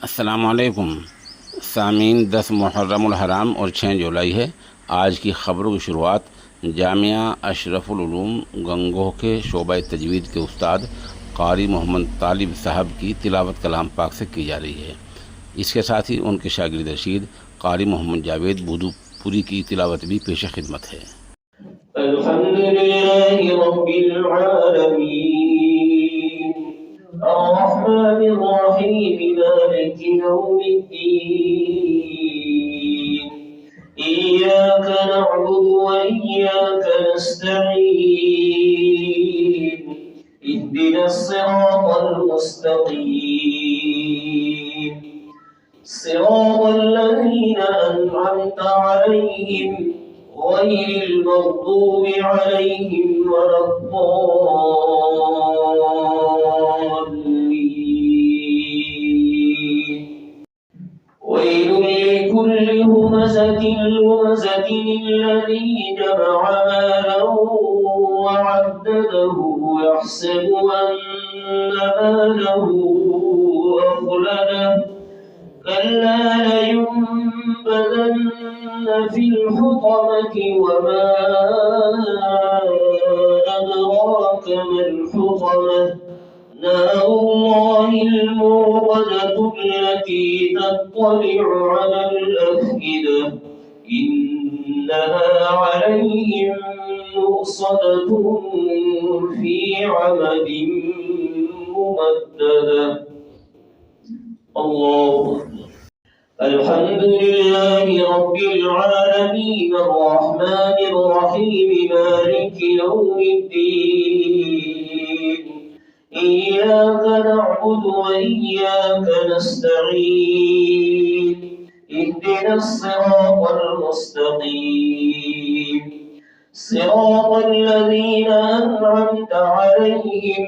अस्सलामुअलैकुम सामीन। 10 मुहर्रमुल हराम और 6 जुलाई है। आज की ख़बरों की शुरुआत जामिया अशरफुल उलूम गंगोह के शोबा तजवीद के उस्ताद कारी मोहम्मद तालिब साहब की तिलावत कलाम पाक से की जा रही है। इसके साथ ही उनके शागिर्द रशीद कारी मोहम्मद जावेद बुदूपुरी की तिलावत भी पेश खिदमत है। अल्हम्दुलिल्लाहि रब्बिल आलमीन अर्रहमानिर रहीम मालिकि यौमिद्दीन इय्याका नअबुदु व इय्याका नस्तईन इहदिनस सिरातल मुस्तक़ीम सिरातल लज़ीना अनअमता अलैहिम غير المغضوب عليهم ولا الضالين ويل لكل همزة لمزة الذي جمع مالا وعدده يحسب أن ماله أخلده كلا لينبذن في الحطمة وما أدراك ما الحطمة نار الله الموقدة التي تطلع على الأفئدة إنها عليهم مؤصدة في عمد ممددة. الله الحمد لله رب العالمين الرحمن الرحيم مالك يوم الدين إياك نعبد وإياك نستعين اهدنا الصراط المستقيم صراط الذين أنعمت عليهم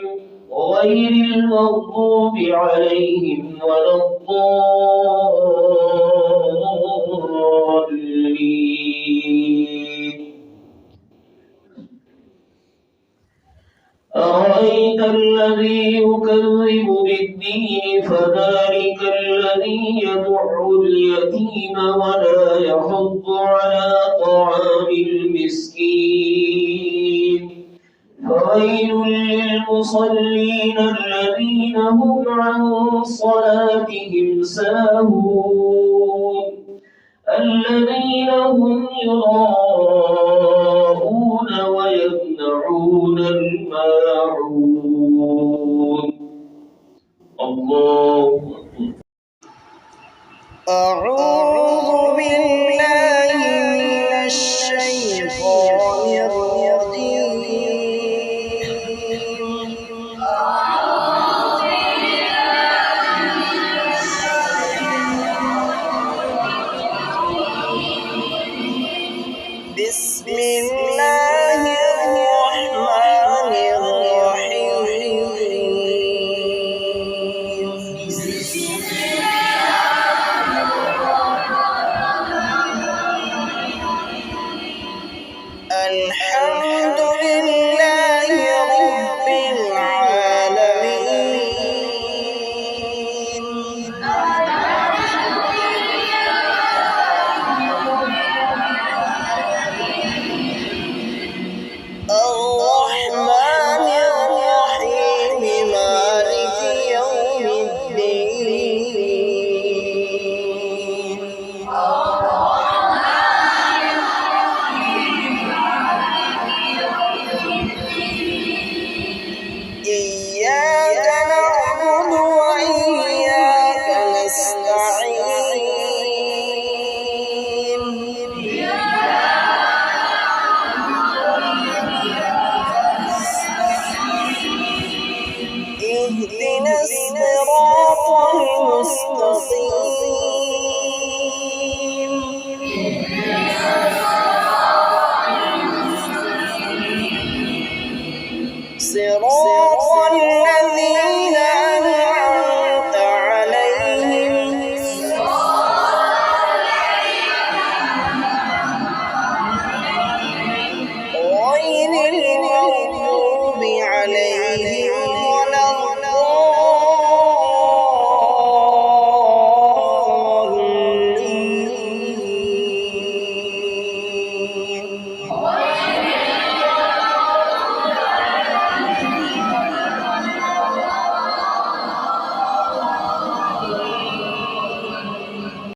غير المغضوب عليهم ولا الضالين. أرأيت الذي يكذب بالدين فذلك الذي يدع اليتيم ولا يحض على طعام المسكين فويل للمصلين الذين هم عن صلاتهم ساهون الذين هم يراءون ويمنعون الماعون. الله أعوذ بالله من الشيطان الرجيم. بسم الله الرحمن الرحيم.